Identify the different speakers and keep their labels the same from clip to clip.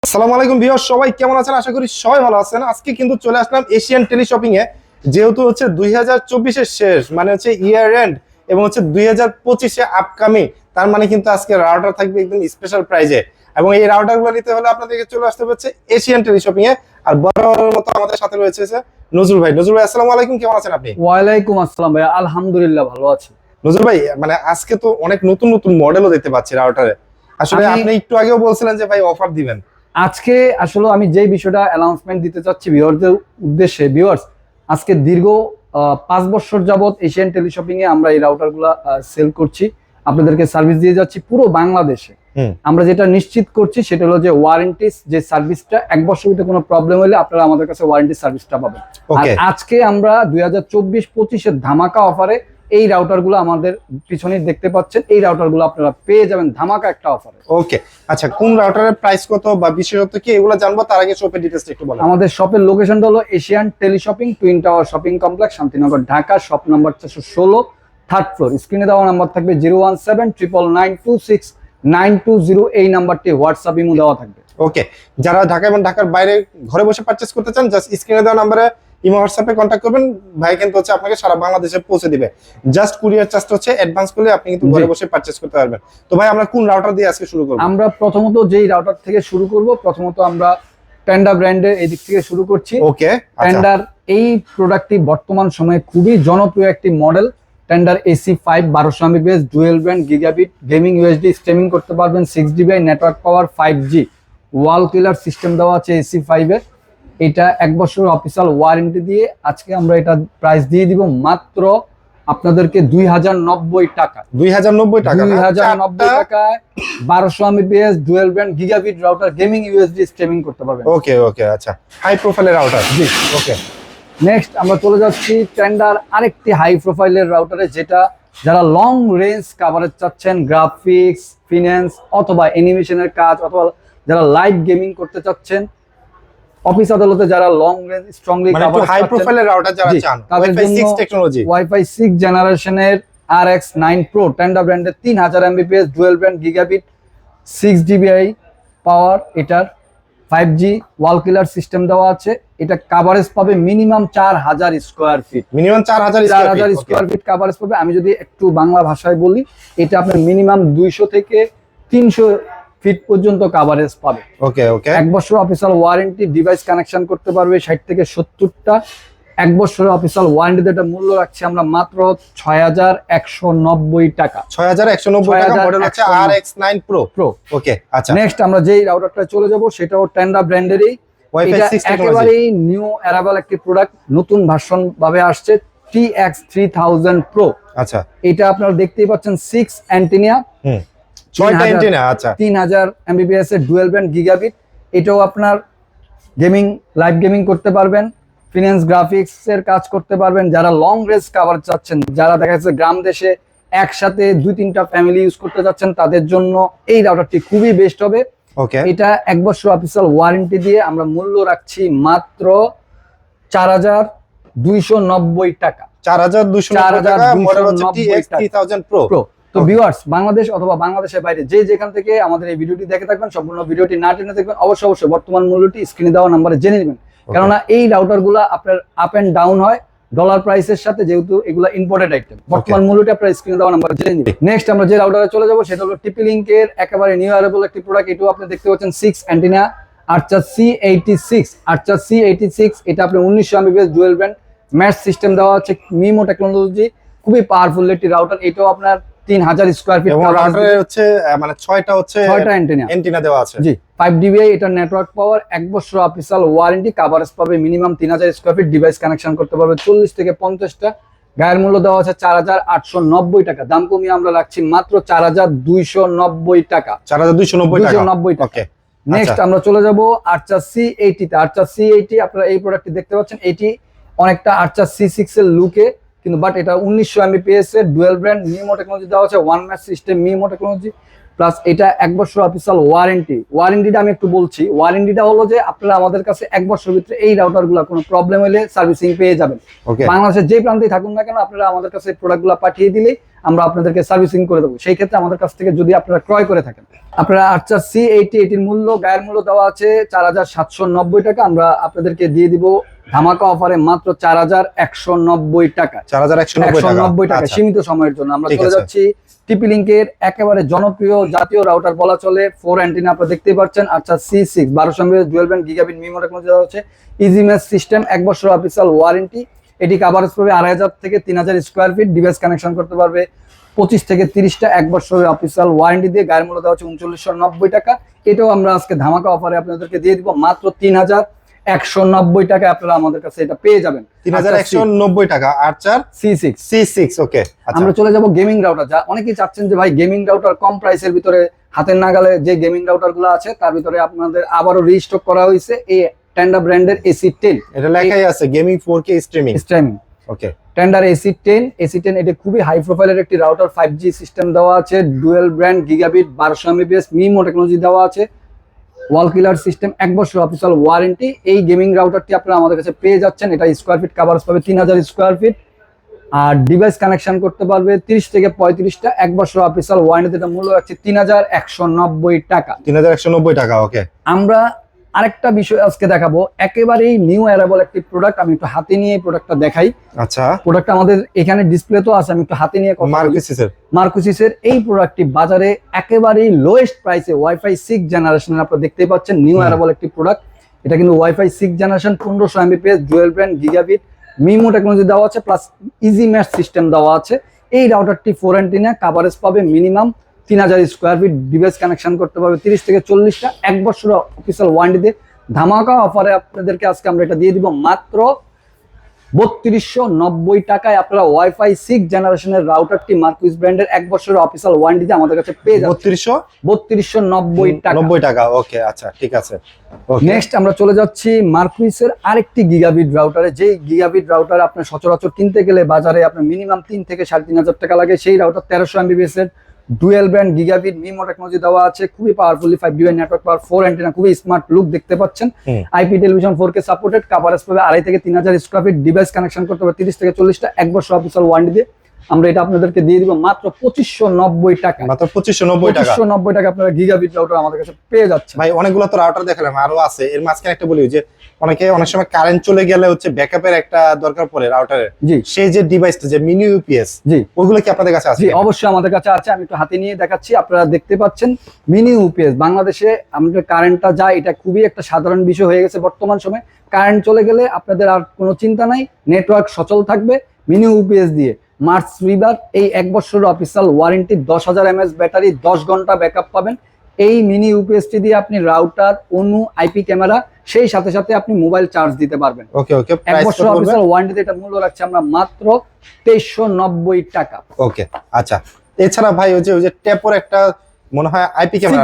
Speaker 1: আসসালামু আলাইকুম ভিউয়ার্স, সবাই কেমন আছেন? আশা করি সবাই ভালো আছেন। আজকে কিন্তু চলে আসলাম এশিয়ান টেলিশপিং এ। যেহেতু হচ্ছে 2024 এর শেষ, মানে হচ্ছে ইয়ার এন্ড, এবং হচ্ছে 2025 এ আপকামিং, তার মানে কিন্তু আজকে রাউটার থাকবে একদম স্পেশাল প্রাইজে। এবং এই রাউটার গুলো নিতে হলে আপনাদেরকে চলে আসতে হচ্ছে এশিয়ান টেলিশপিং এ। আর বরাবরের মতো আমাদের সাথে রয়েছে নজরুল ভাই। নজরুল ভাই, আসসালামু আলাইকুম, কেমন আছেন আপনি?
Speaker 2: ওয়ালাইকুম আসসালাম ভাই, আলহামদুলিল্লাহ ভালো আছি।
Speaker 1: নজরুল ভাই, মানে আজকে তো অনেক নতুন নতুন মডেলও দেখতে পাচ্ছি রাউটারে। আসলে আপনি একটু আগেও বলছিলেন যে ভাই অফার দিবেন।
Speaker 2: আজকে আসলে আমি যে বিষয়টা অ্যানাউন্সমেন্ট দিতে চাচ্ছি ভিউয়ারদের উদ্দেশ্যে, ভিউয়ার্স আজকে দীর্ঘ 5 বছর যাবত এশিয়ান টেলিশপিং এ আমরা এই রাউটার গুলা সেল করছি, আপনাদেরকে সার্ভিস দিয়ে যাচ্ছি পুরো বাংলাদেশে। আমরা যেটা নিশ্চিত করছি সেটা হলো যে ওয়ারেন্টি, যে সার্ভিসটা 1 বছর ভিতরে কোনো প্রবলেম হলে আপনারা আমাদের কাছে ওয়ারেন্টি সার্ভিসটা পাবেন। আর আজকে আমরা 2024-25 এর ধামাকা অফারে এই রাউটার গুলো আমাদের পিছনে দেখতে পাচ্ছেন, এই রাউটার গুলো আপনারা পেয়ে যাবেন ধামাকা একটা অফারে।
Speaker 1: ওকে, আচ্ছা, কোন রাউটারের প্রাইস কত বা বিশেষত্ব কি, এগুলো জানবো। তার আগে শপের ডিটেইলস একটু বলুন।
Speaker 2: আমাদের শপের লোকেশনটা হলো Asian teleshopping, twin tower shopping complex, Shantinagar, Dhaka. Shop number 416, 3rd floor. স্ক্রিনে দেওয়া নাম্বার থাকবে 01799269220। এই নাম্বারটি হোয়াটসঅ্যাপ ইমো দেওয়া থাকবে।
Speaker 1: ওকে, যারা ঢাকা এবং ঢাকার বাইরে ঘরে বসে পারচেজ করতে চান, জাস্ট স্ক্রিনে দেওয়া নাম্বারে ইমো হোয়াটসঅ্যাপে কন্ট্যাক্ট করবেন। ভাই কিন্তু হচ্ছে আপনাকে সারা বাংলাদেশে পৌঁছে দিবে। জাস্ট কুরিয়ার চার্জটা হচ্ছে অ্যাডভান্স করলে আপনি কিন্তু ঘরে বসে পারচেজ করতে পারবেন। তো ভাই, আমরা কোন রাউটার দিয়ে আজকে শুরু করব?
Speaker 2: আমরা প্রথমত যেই রাউটার থেকে শুরু করব, প্রথমত আমরা টেন্ডা ব্র্যান্ডের এই দিক থেকে শুরু করছি।
Speaker 1: ওকে,
Speaker 2: টেন্ডার এই প্রোডাক্টটি বর্তমান সময়ে খুবই জনপ্রিয় একটি model. Tender AC5 1200 Mbps dual band gigabit gaming USD streaming করতে পারবেন, 6GB নেটওয়ার্ক পাওয়ার, 5G ওয়াল কিলার সিস্টেম দেওয়া আছে AC5 এর। এটা 1 বছর অফিসিয়াল ওয়ারেন্টি দিয়ে আজকে আমরা এটা প্রাইস দিয়ে দিব মাত্র আপনাদেরকে 2090 টাকা।
Speaker 1: 2090 টাকা,
Speaker 2: 2090 টাকায় 1200 Mbps dual band gigabit router gaming USD streaming করতে পারবেন।
Speaker 1: ওকে ওকে, আচ্ছা, হাই প্রোফাইলের রাউটার।
Speaker 2: জি,
Speaker 1: ওকে।
Speaker 2: নেক্সট আমরা চলে যাচ্ছি টেন্ডার আরেকটি হাই প্রোফাইলের রাউটারে, যেটা যারা লং রেঞ্জ কাভারেজ চাচ্ছেন, গ্রাফিক্স, ফিন্যান্স অথবা অ্যানিমেশনের কাজ, অথবা যারা লাইভ গেমিং করতে চাচ্ছেন, অফিস আদালতে যারা long range strongly
Speaker 1: coverage high প্রোফাইলের রাউটার যারা চান, ওয়াইফাই 6 টেকনোলজি,
Speaker 2: ওয়াইফাই 6 জেনারেশনের RX9 Pro টেন্ডার ব্র্যান্ডের 3000 Mbps dual band gigabit 6GBi পাওয়ার, এটার 5G ওয়াল কিলার সিস্টেম দেওয়া আছে। এটা কভারেজ পাবে minimum 4000 square feet,
Speaker 1: minimum 4000
Speaker 2: square feet coverage পাবে। আমি যদি একটু বাংলা ভাষায় বলি, এটা আপনার মিনিমাম 200 থেকে 300 ফিট পর্যন্ত কভারেজ পাবে।
Speaker 1: ওকে ওকে,
Speaker 2: 1 বছর অফিসিয়াল ওয়ারেন্টি, ডিভাইস কানেকশন করতে পারবে 60 থেকে 70টা। 1 বছরের অফিসিয়াল ওয়ারেন্টিতে এটা মূল্য রাখছি আমরা মাত্র 6190 টাকা।
Speaker 1: 6190 টাকা, মডেল হচ্ছে RX9 Pro। ওকে, আচ্ছা।
Speaker 2: নেক্সট আমরা যেই রাউটারটা চলে যাব সেটাও টেন্ডা ব্র্যান্ডেরই, এটা একেবারেই নিউ অ্যারাইভাল একটি প্রোডাক্ট, নতুন ভার্সন ভাবে আসছে, TX3000 Pro।
Speaker 1: আচ্ছা,
Speaker 2: এটা আপনারা দেখতেই পাচ্ছেন 6 অ্যান্টেনা,
Speaker 1: 6টা অ্যান্টেনা, আচ্ছা,
Speaker 2: 3000 Mbps এর ডুয়েল ব্যান্ড গিগাবিট। এটাও আপনার গেমিং, লাইভ গেমিং করতে পারবেন, ফিন্যান্স গ্রাফিক্স এর কাজ করতে পারবেন। যারা লং রেঞ্জ কভার চাচ্ছেন, যারা দেখা যাচ্ছে গ্রাম দেশে একসাথে 2-3টা ফ্যামিলি ইউজ করতে চাচ্ছেন, তাদের জন্য এই রাউটারটি খুবই বেস্ট হবে।
Speaker 1: ওকে,
Speaker 2: এটা 1 বছর অফিসিয়াল ওয়ারেন্টি দিয়ে আমরা মূল্য রাখছি মাত্র 4290 টাকা।
Speaker 1: 4290 টাকা, মডেল হচ্ছে TX3000 Pro।
Speaker 2: তো ভিউয়ার্স, বাংলাদেশ অথবা বাংলাদেশের বাইরে যে যেখান থেকে আমাদের এই ভিডিওটি দেখে থাকবেন, সম্পূর্ণ ভিডিওটি না টেনে দেখবেন, অবশ্যই বর্তমান মূল্যটি স্ক্রিনে দেওয়া নাম্বারে জেনে নেবেন। কেননা এই রাউটার গুলা আপনার আপ এন্ড ডাউন হয় ডলার প্রাইসের সাথে, যেহেতু এগুলা ইম্পোর্টেড আইটেম। বর্তমান মূল্যটি আপনার স্ক্রিনে দেওয়া নাম্বারে জেনে নেবেন। নেক্সট আমরা যে রাউটারে চলে যাব সেটা হলো TP-Link এর একেবারে নিউ অ্যারাইভাল একটি প্রোডাক্ট। এটাও আপনি দেখতে পাচ্ছেন 6 অ্যান্টেনা, আর্চার C86। এটা আপনি 1900 Mbps dual band mash system দেওয়া আছে, মিমো টেকনোলজি, খুবই পাওয়ারফুল একটি রাউটার। এটাও আপনার 3000 স্কয়ার ফিট,
Speaker 1: এবং রাউটারে হচ্ছে মানে 6টা অ্যান্টেনা দেওয়া আছে।
Speaker 2: জি, 5DBi এটা নেটওয়ার্ক পাওয়ার, 1 বছর অফিসিয়াল ওয়ারেন্টি, কভারেজ পাবে minimum 3000 square feet, device connection করতে পারবে 40 থেকে 50টা। গায়ের মূল্য দেওয়া আছে 4890 টাকা। দাম কমিয়ে আমরা রাখছি মাত্র 4290 টাকা।
Speaker 1: 4290
Speaker 2: টাকা। নেক্সট আমরা চলে যাব আর্চার C80 তে। আর্চার C80 আপনারা এই প্রোডাক্টটি দেখতে পাচ্ছেন, এটি অনেকটা আর্চার C6 এর লুকে, কিন্তু বাট এটা 1900 Mbps এর ডুয়েল ব্র্যান্ড মিমো টেকনোলজি দেওয়া আছে, one match system MIMO technology, plus এটা 1 বছর অফিসিয়াল ওয়ারেন্টি। ওয়ারেন্টিটা আমি একটু বলছি, ওয়ারেন্টিটা হলো যে আপনারা আমাদের কাছে 1 বছরের ভিতরে এই রাউটারগুলো কোনো প্রবলেম হলে সার্ভিসিং পেয়ে যাবেন। বাংলাদেশের যে প্রান্তেই থাকুন না কেন, আপনারা আমাদের কাছে প্রোডাক্টগুলো পাঠিয়ে দিলেই আমরা আপনাদেরকে সার্ভিসিং করে দেবো। সেই ক্ষেত্রে আমাদের কাছ থেকে যদি আপনারা ক্রয় করে থাকেন, আপনারা আর্চার C80 এটির মূল্য গায়ের মূল্য দেওয়া আছে 4790 টাকা, আমরা আপনাদেরকে দিয়ে দিব ধামাকা অফারে মাত্র 4190 টাকা।
Speaker 1: 4190
Speaker 2: টাকা
Speaker 1: আচ্ছা।
Speaker 2: সীমিত সময়ের জন্য। আমরা
Speaker 1: ঠিক
Speaker 2: চলে
Speaker 1: আছে।
Speaker 2: যাচ্ছি টিপি লিংকের একেবারে জনপ্রিয় জাতীয় রাউটার বলা চলে, 4 অ্যান্টেনা আপনারা দেখতেই পাচ্ছেন। আচ্ছা, C6 1200 mAh dual band gigabit MIMO technology দেওয়া হচ্ছে, ইজি ম্যাচ সিস্টেম, 1 বছর অফিসিয়াল ওয়ারেন্টি। এটি কভারেজ পাবে 2500 থেকে 3000 স্কোয়ার ফিট, ডিভাইস কানেকশন করতে পারবে 25 থেকে 30টা, 1 বছরের অফিসিয়াল ওয়ারেন্টি দিয়ে গায়ের মূল্য দেওয়া হচ্ছে 3990 টাকা। এটাও আমরা আজকে ধামাকা অফারে আপনাদেরকে দিয়ে দিব মাত্র 3190 টাকা। আপনারা আমাদের কাছে এটা পেয়ে যাবেন
Speaker 1: 3190 টাকা আর্চার
Speaker 2: C6।
Speaker 1: ওকে।
Speaker 2: আমরা চলে যাব গেমিং রাউটার, যা অনেকেই চাচ্ছেন যে ভাই গেমিং রাউটার কম প্রাইসের ভিতরে হাতের নাগালে যে গেমিং রাউটার গুলো আছে তার ভিতরে আপনাদের আবারও রিস্টক করা হয়েছে এই টেন্ডার ব্র্যান্ডের AC10।
Speaker 1: এটা লেখাই আছে গেমিং 4K স্ট্রিমিং। ওকে,
Speaker 2: টেন্ডার AC10 এটা খুবই হাই প্রোফাইলের একটি রাউটার, 5G সিস্টেম দেওয়া আছে, dual brand gigabit 1200 mAh MIMO technology দেওয়া আছে, ওয়াল কিলার সিস্টেম, 1 বছর অফিসিয়াল ওয়ারেন্টি। এই গেমিং রাউটারটি আপনারা আমাদের কাছে পেয়ে যাচ্ছেন। এটা স্কোয়ার ফিট কভারেজ পাবে 3000 স্কোয়ার ফিট, আর ডিভাইস কানেকশন করতে পারবে 30 থেকে 35টা, 1 বছর অফিসিয়াল ওয়ারেন্টি। এটা মূল্য রাখছে 3190 টাকা।
Speaker 1: 3190 টাকা। ওকে,
Speaker 2: আমরা আরেকটা বিষয় আজকে দেখাবো, একেবারেই নিউ অ্যারাইভাল একটি প্রোডাক্ট। আমি একটু হাতে নিয়ে প্রোডাক্টটা দেখাই।
Speaker 1: আচ্ছা,
Speaker 2: প্রোডাক্ট আমাদের এখানে ডিসপ্লে তো আছে, আমি একটু হাতে নিয়ে মার্কুসিসের এই প্রোডাক্টটি বাজারে একেবারেই লোয়েস্ট প্রাইসে ওয়াইফাই 6 জেনারেশনের আপনারা দেখতেই পাচ্ছেন, নিউ অ্যারাইভাল একটি প্রোডাক্ট। এটা কিন্তু WiFi 6 generation, 1500 Mbps dual band gigabit MIMO technology দেওয়া আছে, প্লাস ইজি ম্যাচ সিস্টেম দেওয়া আছে। এই রাউটারটি 4 অ্যান্টেনা, কভারেজ পাবে minimum 3000 square feet, device connection করতে পারবে 30 থেকে 40টা, 1 বছর অফিসিয়াল ওয়ারেন্টি দিয়ে ধামাকা অফারে আপনাদেরকে আজকে আমরা এটা দিয়ে দিব মাত্র 3290 টাকায়। আপনারা ওয়াইফাই 6 জেনারেশনের রাউটারটি মার্কুইস ব্র্যান্ডের 1 বছরের অফিসিয়াল ওয়ারেন্টি দিয়ে আমাদের কাছে পেয়ে যাবেন 3290
Speaker 1: টাকা। ওকে, আচ্ছা, ঠিক আছে।
Speaker 2: নেক্সট আমরা চলে যাচ্ছি মার্কুইসের আরেকটি গিগাবিট রাউটারে। যে গিগাবিট রাউটার আপনার সচরাচর কিনতে গেলে বাজারে আপনার মিনিমাম 3 থেকে 3500 টাকা লাগে, সেই রাউটার 1300 Mbps এর dual band gigabit MIMO technology দেওয়া আছে, খুবই powerfully 5G network power, 4 antenna, খুবই স্মার্ট লুক দেখতে পাচ্ছেন। IP television 4K supported, coverage পাবে 2500 থেকে 3000 স্কোয়ার ফিট, ডিভাইস কানেকশন করতে হবে 30 থেকে 40টা, 1 বছর অফিসিয়াল ওয়ারেন্টি দিয়ে আমরা এটা আপনাদেরকে দিয়ে দিব মাত্র 2590 টাকা।
Speaker 1: মাত্র 2590
Speaker 2: টাকা আপনারা গিগাবিট রাউটার আমাদের কাছে পেয়ে যাচ্ছেন।
Speaker 1: ভাই অনেকগুলো তো রাউটার দেখালাম, আরো আছে। এর মাঝখানে একটা বলি যে অনেক সময় কারেন্ট চলে গেলে হচ্ছে ব্যাকআপের একটা দরকার পড়ে রাউটারের,
Speaker 2: জি,
Speaker 1: সেই যে ডিভাইসটা যে মিনি ইউপিএস,
Speaker 2: জি,
Speaker 1: ওগুলো কি আপনাদের কাছে আছে?
Speaker 2: জি, অবশ্যই আমাদের কাছে আছে। আমি একটু হাতে নিয়ে দেখাচ্ছি, আপনারা দেখতে পাচ্ছেন মিনি ইউপিএস। বাংলাদেশে আমাদের কারেন্টটা যায়, এটা খুবই একটা সাধারণ বিষয় হয়ে গেছে বর্তমান সময়ে। কারেন্ট চলে গেলে আপনাদের আর কোনো চিন্তা নাই, নেটওয়ার্ক সচল থাকবে মিনি ইউপিএস দিয়ে। মার্চ রিবার এই 1 বছরের অফিসিয়াল ওয়ারেন্টি, 10000 mAh ব্যাটারি, 10 ঘন্টা ব্যাকআপ পাবেন। এই মিনি ইউপিএসটি দিয়ে আপনি রাউটার, অনু, আইপি ক্যামেরা, সেই সাথে সাথে আপনি মোবাইল চার্জ দিতে পারবেন।
Speaker 1: ওকে,
Speaker 2: 1 বছর অফিসিয়াল ওয়ারেন্টিতে এটা মূল্য রাখছে আমরা মাত্র 2390 টাকা।
Speaker 1: ওকে, আচ্ছা। এছাড়া ভাই ওই যে ট্যাপর একটা মনে হয় আইপি ক্যামেরা,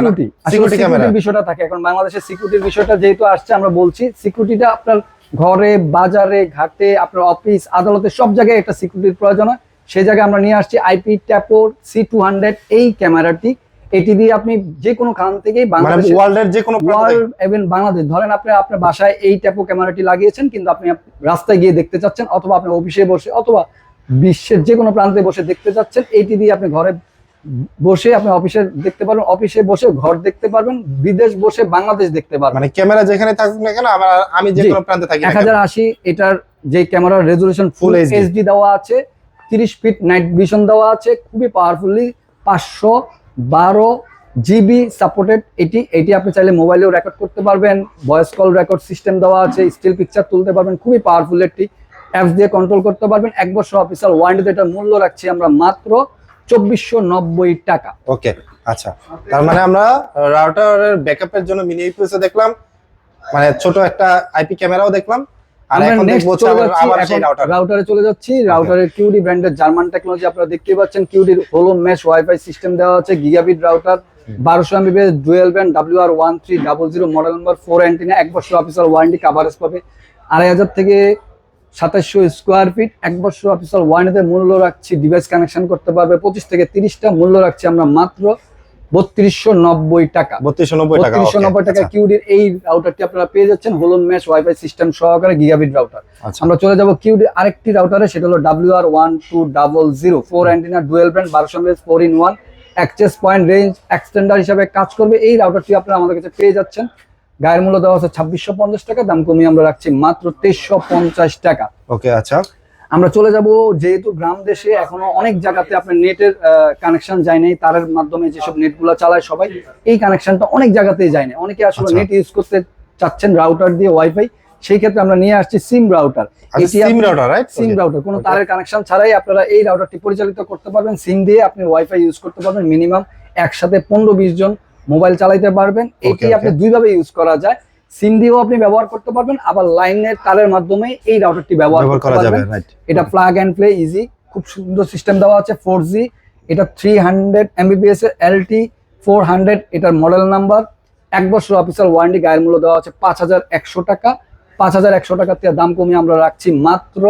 Speaker 2: সিকিউরিটি ক্যামেরার বিষয়টা থাকে। এখন বাংলাদেশে সিকিউরিটির বিষয়টা যেহেতু আসছে, আমরা বলছি সিকিউরিটিটা আপনার ঘরে, বাজারে, ঘাটে, আপনার অফিস, আদালতে সব জায়গায় একটা সিকিউরিটির প্রয়োজন হয়। সেই জায়গায় আমরা নিয়ে আসছি আইপি ট্যাপর C200 এই ক্যামেরাটি। এটি দিয়ে আপনি যে কোনো খান থেকেই বাংলাদেশের
Speaker 1: ওয়ার্ল্ডের যে কোনো
Speaker 2: ওয়ার্ল্ড ইভেন বাংলাদেশ, ধরেন আপনি আপনার বাসায় এই ট্যাপো ক্যামেরাটি লাগিয়েছেন, কিন্তু আপনি রাস্তায় গিয়ে দেখতে চাচ্ছেন, অথবা আপনি অফিসে বসে, অথবা বিশ্বের যে কোনো প্রান্তে বসে দেখতে চাচ্ছেন, এইটি দিয়ে আপনি ঘরে বসে আপনি অফিসে দেখতে পারবেন, অফিসে বসে ঘর দেখতে পারবেন, বিদেশ বসে বাংলাদেশ দেখতে পারবেন।
Speaker 1: মানে ক্যামেরা যেখানে থাকুক না কেন, আমি যে কোনো প্রান্তে থাকি।
Speaker 2: 1080 এটার যে ক্যামেরার রেজোলিউশন ফুল এইচডি দেওয়া আছে, 30 ফিট নাইট ভিশন দেওয়া আছে, খুবই পাওয়ারফুলি 512 জিবি সাপোর্টেড। এটি আপনি চাইলে মোবাইলেও রেকর্ড করতে পারবেন, ভয়েস কল রেকর্ড সিস্টেম দেওয়া আছে, স্টিল পিকচার তুলতে পারবেন, খুবই পাওয়ারফুল একটি অ্যাপস দিয়ে কন্ট্রোল করতে পারবেন। 1 বছর অফিসিয়াল ওয়ারেন্টিতে এটার মূল্য রাখছি আমরা মাত্র 2490 টাকা।
Speaker 1: ওকে, আচ্ছা। তার মানে আমরা রাউটারের ব্যাকআপের জন্য মিনি ইউপিএস দেখলাম, মানে ছোট একটা আইপি ক্যামেরাও দেখলাম, আর এখন দেখব আবার সেই
Speaker 2: রাউটারে চলে যাচ্ছি। রাউটারের কিউডি ব্র্যান্ডের জার্মান টেকনোলজি আপনারা দেখতে পাচ্ছেন। কিউডির হলো মেশ ওয়াইফাই সিস্টেম দেওয়া আছে, gigabit router, 1200 Mbps dual band WR1300 model number, 4 antenna, 1 বছর অফিসিয়াল ওয়ারেন্টি, কভারেজ পাবে 2500 থেকে 2700 স্কোয়ার ফিট, 1 বছর অফিসিয়াল ওয়ারেন্টিতে মূল্য রাখছি, ডিভাইস কানেকশন করতে পারবে 25 থেকে 30টা, মূল্য রাখছি আমরা মাত্র 3290 টাকা।
Speaker 1: 3290 টাকা।
Speaker 2: 3290 টাকা কিউডির এই রাউটারটি আপনারা পেয়ে যাচ্ছেন হোলন মেশ ওয়াইফাই সিস্টেম সহকারে গিগাবিট রাউটার। আমরা চলে যাব কিউডির আরেকটি রাউটারে, সেটা হলো WR1200 4 antenna dual band 1200 mAh 4-in-1 access point range extender হিসেবে কাজ করবে। এই রাউটারটি আপনারা আমাদের কাছে পেয়ে যাচ্ছেন। গায়ের মূল্য দেওয়া আছে 2650 টাকা, দাম কমিয়ে আমরা রাখছি মাত্র 2350 টাকা।
Speaker 1: ওকে আচ্ছা,
Speaker 2: আমরা চলে যাব, যেহেতু গ্রাম দেশে এখনো অনেক জায়গাতে আপনার নেটের কানেকশন যায় নাই, তারের মাধ্যমে যেসব নেটগুলো চালায় সবাই, এই কানেকশনটা অনেক জায়গাতেই যায় না। অনেকে আসলে নেট ইউজ করতে চাচ্ছেন রাউটার দিয়ে ওয়াইফাই, সেই ক্ষেত্রে আমরা নিয়ে আসছি সিম রাউটার।
Speaker 1: সিম রাউটার, রাইট?
Speaker 2: সিম রাউটার কোনো তারের কানেকশন ছাড়াই আপনারা এই রাউটারটি পরিচালিত করতে পারবেন। সিম দিয়ে আপনি ওয়াইফাই ইউজ করতে পারবেন, মিনিমাম একসাথে 15-20 জন মোবাইল চালাইতে পারবেন। এটি আপনি দুইভাবে ইউজ করা যায়, সিম দিয়েও আপনি ব্যবহার করতে পারবেন, আবার লাইনের তারের মাধ্যমে এই রাউটারটি ব্যবহার করা যাবে। এটা প্লাগ এন্ড প্লে ইজি, খুব সুন্দর সিস্টেম দেওয়া আছে। 4G, এটা 300 Mbps এর LT 400, এটার মডেল নাম্বার। 1 বছর অফিসিয়াল ওয়ারেন্টি, গায়ের মূল্য দেওয়া আছে 5100 টাকা। 5100 টাকা থেকে দাম কমিয়ে আমরা রাখছি মাত্র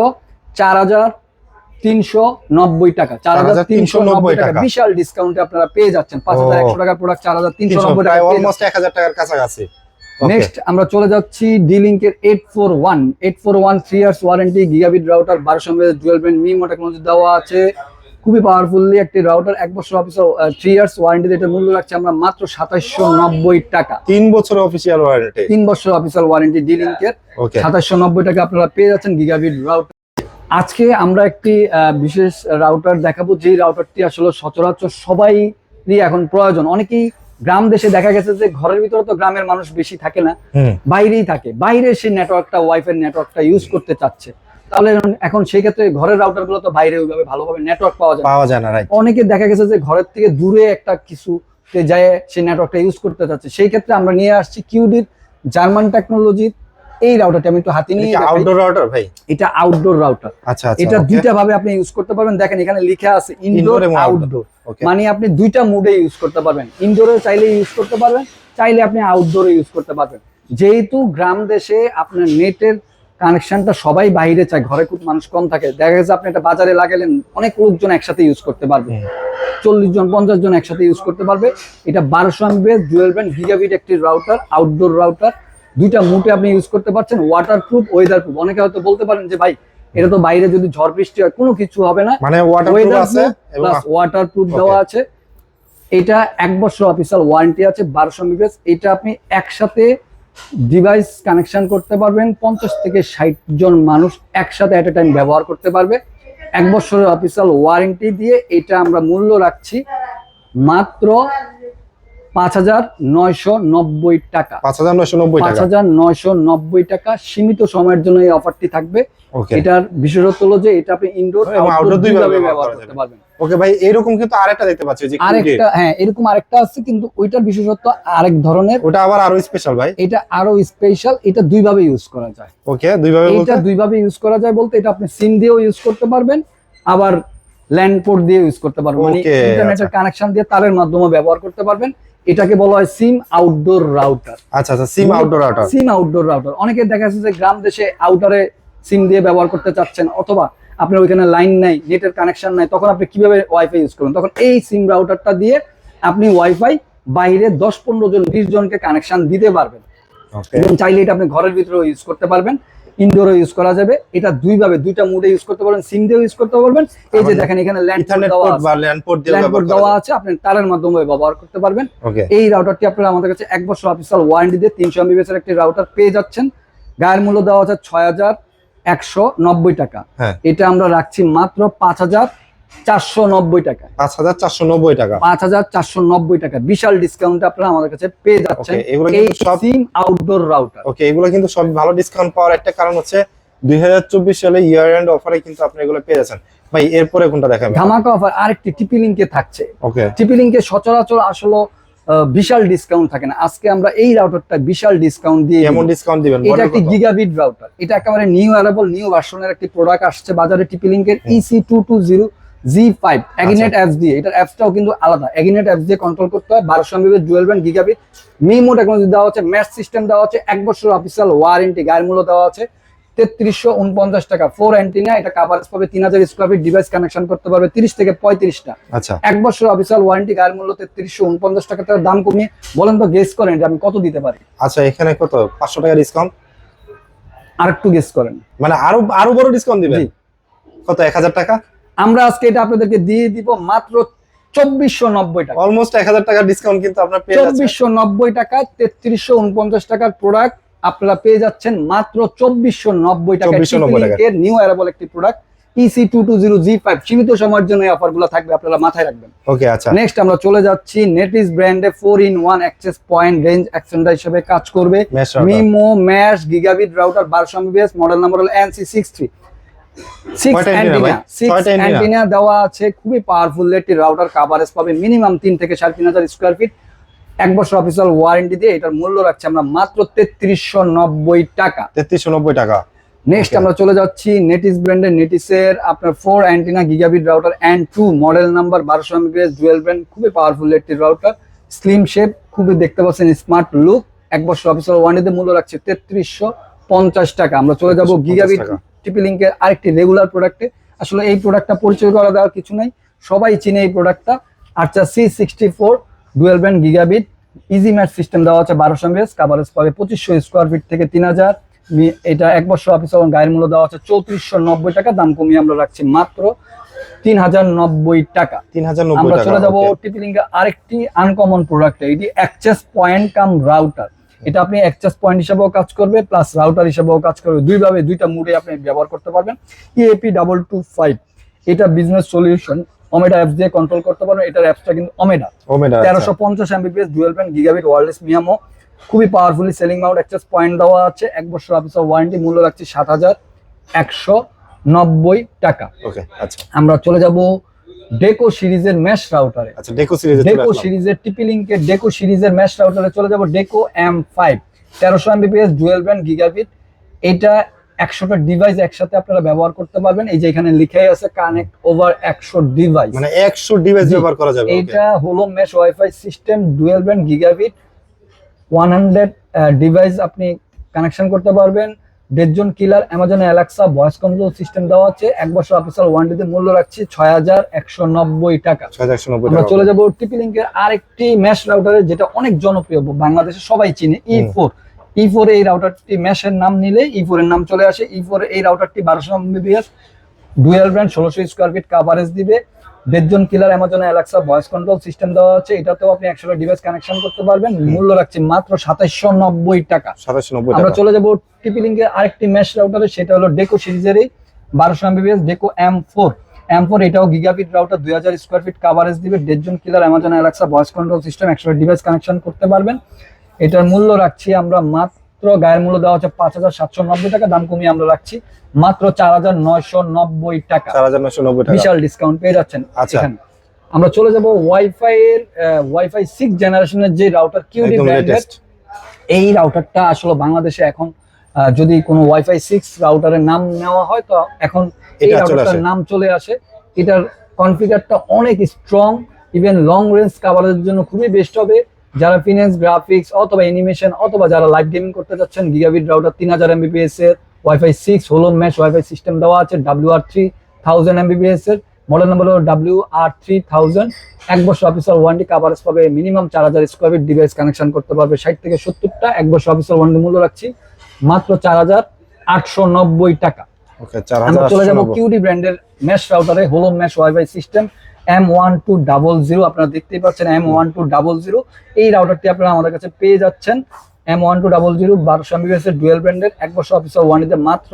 Speaker 2: 4390 টাকা। 4390 টাকা বিশাল ডিসকাউন্টে আপনারা পেয়ে যাচ্ছেন। 5100 টাকার প্রোডাক্ট 4390 টাকা,
Speaker 1: অলমোস্ট 1000 টাকার কাছাকাছি।
Speaker 2: নেক্সট আমরা চলে যাচ্ছি ডি-লিংকের 841 3 years warranty gigabit router 1200 mAh dual band MIMO technology দেওয়া আছে। খুবই পাওয়ারফুলি একটি রাউটার, 1 বছর অফিসিয়াল 3 ইয়ার্স ওয়ারেন্টি, এটার মূল্য রাখছি আমরা মাত্র 2790 টাকা।
Speaker 1: 3 বছর অফিসিয়াল ওয়ারেন্টি,
Speaker 2: 3 বছর অফিসিয়াল ওয়ারেন্টি ডি-লিংকের 2790 টাকা আপনারা পেয়ে যাচ্ছেন গিগাবিট রাউটার। আজকে আমরা একটি বিশেষ রাউটার দেখাবো, যে রাউটারটি আসলে সচরাচর সবাইরই এখন প্রয়োজন। অনেকেই গ্রাম দেশে দেখা গেছে যে ঘরের ভিতরে তো গ্রামের মানুষ বেশি থাকে না, বাইরেই থাকে, বাইরে সেই নেটওয়ার্কটা ওয়াইফাই নেটওয়ার্কটা ইউজ করতে চাচ্ছে, তাহলে এখন সেই ক্ষেত্রে ঘরের রাউটার গুলো তো বাইরে ওইভাবে ভালোভাবে নেটওয়ার্ক পাওয়া যায় না। অনেকে দেখা গেছে যে ঘরের থেকে দূরে একটা কিছুতে যায় সেই নেটওয়ার্কটা ইউজ করতে চাচ্ছে, সেই ক্ষেত্রে আমরা নিয়ে আসছি কিউডির জার্মান টেকনোলজির এই রাউটারটি। আমি একটু হাতে নিয়ে,
Speaker 1: আউটডোর রাউটার ভাই,
Speaker 2: এটা আউটডোর রাউটার।
Speaker 1: আচ্ছা,
Speaker 2: এটা দুইটা ভাবে আপনি ইউজ করতে পারবেন। দেখেন এখানে লেখা আছে ইনডোর এবং আউটডোর, মানে আপনি দুইটা মুডে ইউজ করতে পারবেন। ইনডোরে চাইলে ইউজ করতে পারবেন, চাইলে আপনি আউটডোরে ইউজ করতে পারবেন। যেহেতু গ্রাম দেশে আপনার নেটের কানেকশনটা সবাই বাইরে চায়, ঘরে খুব মানুষ কম থাকে, দেখা গেছে আপনি একটা বাজারে লাগালেন, অনেক লোকজন একসাথে ইউজ করতে পারবে, 40 জন 50 জন একসাথে ইউজ করতে পারবে। এটা 1200 mAh ডুয়াল ব্যান্ড গিগাবিট একটি রাউটার, আউটডোর রাউটার, দুইটা মুডে আপনি ইউজ করতে পারছেন, ওয়াটারপ্রুফ, ওয়েদারপ্রুফ। অনেকে হয়তো বলতে পারেন যে ভাই এটা তো বাইরে যদি ঝড় বৃষ্টি হয় কোনো কিছু হবে না,
Speaker 1: মানে ওয়াটারপ্রুফ আছে
Speaker 2: প্লাস ওয়াটারপ্রুফ দেওয়া আছে। এটা 1 বছর অফিসিয়াল ওয়ারেন্টি আছে 1200 mAh। এটা আপনি একসাথে ডিভাইস কানেকশন করতে পারবেন, 50 থেকে 60 জন মানুষ একসাথে এট এ টাইম ব্যবহার করতে পারবে। 1 বছরের অফিসিয়াল ওয়ারেন্টি দিয়ে এটা আমরা মূল্য রাখছি মাত্র 5990 টাকা। 5990 টাকা সীমিত সময়ের জন্য এই অফারটি থাকবে। এটার বিশেষত্ব হলো যে এটা আপনি ইনডোর আউটডোর দুইভাবে ব্যবহার করতে পারবেন।
Speaker 1: ওকে ভাই, এরকম কিন্তু আরেকটা দেখতে পাচ্ছি যে
Speaker 2: আরেকটা, হ্যাঁ এরকম আরেকটা আছে, কিন্তু ওইটার বিশেষত্ব আরেক ধরনের,
Speaker 1: ওটা আবার আরো স্পেশাল ভাই।
Speaker 2: এটা আরো স্পেশাল, এটা দুইভাবে ইউজ করা যায়।
Speaker 1: ওকে, দুইভাবে বলতে
Speaker 2: এটা দুইভাবে ইউজ করা যায় বলতে এটা আপনি সিম দিয়েও ইউজ করতে পারবেন, আবার ল্যান্ড পোর্ট দিয়ে ইউজ করতে পারবেন, মানে ইন্টারনেটের কানেকশন দিয়ে তারের মাধ্যমে ব্যবহার করতে পারবেন। এটাকে বলা হয় সিম আউটডোর রাউটার।
Speaker 1: আচ্ছা, সিম আউটডোর রাউটার,
Speaker 2: সিম আউটডোর রাউটার। অনেকে দেখা যাচ্ছে যে গ্রাম দেশে আউটারে সিম দিয়ে ব্যবহার করতে চাচ্ছেন, অথবা আপনার ওইখানে লাইন নাই, নেটের কানেকশন নাই, তখন আপনি কিভাবে ওয়াইফাই ইউজ করবেন? তখন এই সিম রাউটারটা দিয়ে আপনি ওয়াইফাই বাইরে 10-15 জন 20 জনকে কানেকশন দিতে পারবেন, এবং চাইলে এটা আপনি ঘরের ভিতরেও ইউজ করতে পারবেন, ইনডোরও ইউজ করা যাবে। এটা দুইভাবে দুইটা মুডে ইউজ করতে পারবেন, সিম দিয়েও ইউজ করতে পারবেন। এই যে দেখেন এখানে ল্যান্ড পোর্ট দেওয়া আছে, আপনি তারের মাধ্যমে ব্যবহার করতে পারবেন। এই রাউটারটি আপনারা আমাদের কাছে 1 বছর অফিসিয়াল ওয়ারেন্টি দিয়ে 300 mAh এর একটি রাউটার পেয়ে যাচ্ছেন। গায়ের মূল্য দেওয়া আছে 6190 টাকা। এটা আমরা রাখছি মাত্র 5490 টাকা।
Speaker 1: 5490 টাকা,
Speaker 2: 5490 টাকা বিশাল ডিসকাউন্ট আপনারা আমাদের কাছে পেয়ে যাচ্ছেন। এই সিম আউটডোর রাউটার।
Speaker 1: ওকে, এগুলো কিন্তু সব ভালো ডিসকাউন্ট পাওয়ার একটা কারণ হচ্ছে 2024 সালে ইয়ার এন্ড অফারে কিন্তু আপনি এগুলো পেয়ে যাচ্ছেন। ভাই এরপরে কোনটা দেখাবেন?
Speaker 2: ধামাকা অফার আরেকটি টিপি লিংকে থাকছে।
Speaker 1: ওকে,
Speaker 2: টিপি লিংকে সচরাচর আসলে বিশাল ডিসকাউন্ট থাকে না, আজকে আমরা এই রাউটারটা বিশাল ডিসকাউন্ট দিয়ে,
Speaker 1: কেমন ডিসকাউন্ট দিবেন?
Speaker 2: এটা একটি গিগাবিট রাউটার, এটা একেবারে নিউ অ্যারাইভাল, নিউ ভার্সনের একটি প্রোডাক্ট আসছে বাজারে, টিপি লিংকের EC220G5 এগিনেট অ্যাপস দিয়ে। এটার অ্যাপসটাও কিন্তু আলাদা, এগিনেট অ্যাপস দিয়ে কন্ট্রোল করতে হয়। 1200 mAh dual band gigabit MIMO technology দেওয়া আছে, ম্যাশ সিস্টেম দেওয়া আছে, 1 বছর অফিসিয়াল ওয়ারেন্টি, গায়ের মূল্য দেওয়া আছে 3349 টাকা। 4 অ্যান্টিনা, এটা কভারেজ পাবে 3000 স্কয়ার ফিট, ডিভাইস কানেকশন করতে পারবে 30 থেকে 35টা।
Speaker 1: আচ্ছা,
Speaker 2: 1 বছর অফিসিয়াল ওয়ারেন্টি, গায়ের মূল্য 3349 টাকা। তার দাম কমিয়ে বলেন তো, গেস করেন এটা আমি কত দিতে পারি?
Speaker 1: আচ্ছা, এখানে কত 500 টাকা ডিসকাউন্ট?
Speaker 2: আরেকটু গেস করেন।
Speaker 1: মানে আরো বড় ডিসকাউন্ট দিবেন?
Speaker 2: জি।
Speaker 1: কত, 1000 টাকা?
Speaker 2: আমরা আজকে এটা আপনাদেরকে দিয়ে দিব মাত্র 2490 টাকা।
Speaker 1: অলমোস্ট 1000 টাকা ডিসকাউন্ট কিন্তু আপনারা পেয়ে যাচ্ছেন।
Speaker 2: 2490 টাকায় 3349 টাকার প্রোডাক্ট আপনারা পেয়ে যাচ্ছেন মাত্র 2490 টাকা।
Speaker 1: 2490 টাকা।
Speaker 2: এর নিউ অ্যারাবল একটি প্রোডাক্ট EC220G5, সীমিত সময়ের জন্য এই অফারগুলো থাকবে, আপনারা মাথায় রাখবেন।
Speaker 1: ওকে, আচ্ছা।
Speaker 2: নেক্সট আমরা চলে যাচ্ছি নেটিস ব্র্যান্ডে 4-in-1 access point range extender হিসেবে কাজ করবে
Speaker 1: Mesh router।
Speaker 2: MIMO mesh gigabit router 1200 Mbps, model number হলো NC63। 6
Speaker 1: কয়টা antenna
Speaker 2: অ্যান্টিনা,
Speaker 1: ভাই?
Speaker 2: 6
Speaker 1: ছয়টা antenna?
Speaker 2: অ্যান্টিনা দেওয়া আছে। খুবই পাওয়ারফুল একটি রাউটার, কভারেজ পাবে মিনিমাম 3 থেকে 3500 স্কয়ার ফিট। 1 বছর অফিসিয়াল ওয়ারেন্টি দিয়ে এটার মূল্য রাখছি আমরা মাত্র 3390 টাকা।
Speaker 1: 3390 টাকা।
Speaker 2: Next
Speaker 1: Okay।
Speaker 2: আমরা চলে যাচ্ছি নেটিস ব্র্যান্ডের নেটিসের আপনার 4 antenna gigabit router N2, model number 1200 Mbps, dual brand, খুবই পাওয়ারফুল একটি রাউটার, স্লিম শেপ, খুবই দেখতে পাচ্ছেন স্মার্ট লুক। 1 বছর অফিসিয়াল ওয়ারেন্টিতে মূল্য রাখছে 3350 টাকা। আমরা চলে যাব
Speaker 1: 3350
Speaker 2: গিগাবিট
Speaker 1: টাকা।
Speaker 2: টিপি লিংকের আরেকটি রেগুলার প্রোডাক্টে। আসলে এই প্রোডাক্টটা পরিচয় করা দেওয়ার কিছু নাই, সবাই চিনে এই প্রোডাক্টটা। আচ্ছা, C64 dual brand gigabit easy match system দেওয়া আছে 1200 Mbps, কভারেজ পাবে 2500 স্কয়ার ফিট থেকে 3000। এটা 1 বছর অফিসিয়াল গায়ের মূল্য দেওয়া আছে 3490 টাকা। দাম কমিয়ে আমরা রাখছি মাত্র 3090 টাকা।
Speaker 1: 3090
Speaker 2: আমরা
Speaker 1: টাকা।
Speaker 2: চলে যাব
Speaker 1: okay।
Speaker 2: টিপি লিংকের আরেকটি আনকমন প্রোডাক্ট, এটি অ্যাক্সেস পয়েন্ট কাম রাউটার। এটা আপনি অ্যাক্সেস পয়েন্ট হিসেবেও কাজ করবে, প্লাস রাউটার হিসেবেও কাজ করবে, দুইটা মুডে আপনি ব্যবহার করতে পারবেন। EAP225, এটা বিজনেস সলিউশন, ওমেডা অ্যাপস দিয়ে কন্ট্রোল করতে পারবেন। এটার অ্যাপসটা কিন্তু Omada. 1350 Mbps dual band gigabit wireless MIMO, খুবই powerfully ceiling mount access point দেওয়া আছে। 1 বছর অফিসিয়াল ওয়ারেন্টি, মূল্য রাখছি 7190 টাকা।
Speaker 1: ওকে, আচ্ছা।
Speaker 2: আমরা চলে যাব ডেকো সিরিজের মেশ রাউটারে।
Speaker 1: আচ্ছা, ডেকো সিরিজে
Speaker 2: ডেকো সিরিজের টিপি লিংকের ডেকো সিরিজের মেশ রাউটারে চলে যাব। ডেকো M5 1300 Mbps dual band gigabit, এটা 100টা ডিভাইস একসাথে আপনারা ব্যবহার করতে পারবেন। এই যে এখানে লিখাই আছে কানেক্ট ওভার 100 ডিভাইস,
Speaker 1: মানে 100 ডিভাইস ব্যবহার করা যাবে।
Speaker 2: এটা হলো mesh wifi system dual band gigabit, 100 device আপনি কানেকশন করতে পারবেন। Dead zone killer, Amazon Alexa voice control system দেওয়া আছে। 1 বছর অফিসিয়াল ওয়ারেন্টিতে মূল্য রাখছি 6190 টাকা।
Speaker 1: 6190
Speaker 2: আমরা
Speaker 1: টাকা।
Speaker 2: চলে যাব টিপি লিংকের আরেকটি মেশ রাউটারে, যেটা অনেক জনপ্রিয়, বাংলাদেশে সবাই চিনে, E4। E4 এই রাউটারটি মেশের নাম নিলে E4 এর নাম চলে আসে। E4 এই রাউটারটি 1200 Mbps dual brand, 1600 square feet coverage দিবে। Dead zone killer, Amazon Alexa voice control system দেওয়া আছে। এটাতেও আপনি 100টা ডিভাইস কানেকশন করতে পারবেন। মূল্য রাখছি মাত্র 2790 টাকা।
Speaker 1: 2790
Speaker 2: আমরা
Speaker 1: টাকা।
Speaker 2: চলে যাব টিপি লিংকের আরেকটি মেশ রাউটারে, সেটা হলো ডেকো সিরিজেরই 1200 Mbps ডেকো M4। এটাও gigabit router, 2000 square feet coverage দিবে। Dead zone killer, Amazon Alexa voice control system, 100টা ডিভাইস কানেকশন করতে পারবেন। এটার মূল্য রাখছি আমরা মাত্র, গায়ের মূল্য দেওয়া হচ্ছে 5790 টাকা, দাম কমিয়ে আমরা রাখছি মাত্র 4990 টাকা।
Speaker 1: 4990 টাকা।
Speaker 2: বিশাল ডিসকাউন্ট পেয়ে যাচ্ছেন
Speaker 1: আচ্ছা।
Speaker 2: এখানে। আমরা চলে যাব ওয়াইফাই এর ওয়াইফাই 6 জেনারেশনের যে রাউটার কিউডি
Speaker 1: একদম
Speaker 2: ব্র্যান্ডের।
Speaker 1: লেটেস্ট।
Speaker 2: এই রাউটারটা আসলে বাংলাদেশে এখন যদি কোনো ওয়াইফাই 6 রাউটারের নাম নেওয়া হয়, তো এখন এই
Speaker 1: এটা চলে
Speaker 2: রাউটারটার
Speaker 1: আসে।
Speaker 2: নাম চলে আসে। এটার কনফিগারটা অনেক স্ট্রং, ইভেন লং রেঞ্জ কভারেজের জন্য খুবই বেস্ট হবে। যারা ফিনান্স, গ্রাফিক্স অথবা অ্যানিমেশন অথবা যারা লাইভ গেমিং করতে যাচ্ছেন, গিগাবিট রাউটার 3000 Mbps এর ওয়াইফাই 6 হোলো মেশ ওয়াইফাই সিস্টেম দেওয়া আছে। WR3000 Mbps এর, মডেল নাম্বার হলো WR3000। 1 বছর অফিসিয়াল ওয়ারেন্টি, কভারেজ পাবে minimum 4000 square feet, device connection করতে পারবে 60 থেকে 70টা। 1 বছর অফিসিয়াল ওয়ারেন্টি, মূল্য রাখছি মাত্র 4890 টাকা।
Speaker 1: ওকে,
Speaker 2: আমরা চলে যাব
Speaker 1: 4890।
Speaker 2: কিউডি ব্র্যান্ডের মেশ রাউটারে, হোলো মেশ ওয়াইফাই সিস্টেম M1200। আপনারা দেখতেই পাচ্ছেন M1200। এই রাউটারটি আপনারা আমাদের কাছে পেয়ে যাচ্ছেন। M1200 1200 Mbps এর ডুয়াল ব্র্যান্ডের, 1 বছর অফিসিয়াল ওয়ারেন্টিতে মাত্র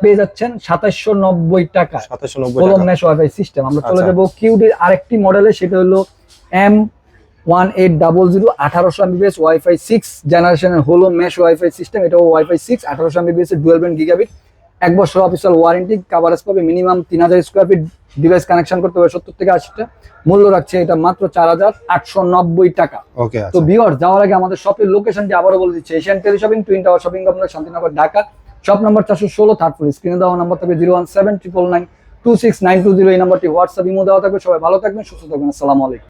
Speaker 2: পেয়ে যাচ্ছেন 2790 টাকা।
Speaker 1: 2790
Speaker 2: হোলো
Speaker 1: টাকা।
Speaker 2: Mesh wifi system. আমরা চলে
Speaker 1: আচ্ছা।
Speaker 2: যাব কিউডির আরেকটি মডেলে, সেটা হলো M1800 1800 Mbps ওয়াইফাই 6 জেনারেশনের হোলো মেশ ওয়াইফাই সিস্টেম। এটাও ওয়াইফাই 6 1800 Mbps এর ডুয়াল ব্যান্ড গিগাবিট, 1 বছর অফিসিয়াল ওয়ারেন্টি, কভারেজ পাবে minimum 3000 square feet, device connection করতে হবে 70 থেকে 80টা। মূল্য রাখছে এটা মাত্র 4890 টাকা।
Speaker 1: ওকে,
Speaker 2: তো
Speaker 1: আচ্ছা।
Speaker 2: ভিউয়ার্স, যাওয়ার আগে আমাদের শপের লোকেশনটি আবারও বলে দিচ্ছি। Asian teleshopping, twin tower shopping complex, Shantinagar, Dhaka. Shop number 416, third floor. স্ক্রিনে দেওয়া নাম্বার থাকবে 01799926920। এই নাম্বারটি হোয়াটসঅ্যাপ, ইমো দেওয়া থাকবে। সবাই ভালো থাকবেন, সুস্থ থাকবেন। আসসালামু আলাইকুম।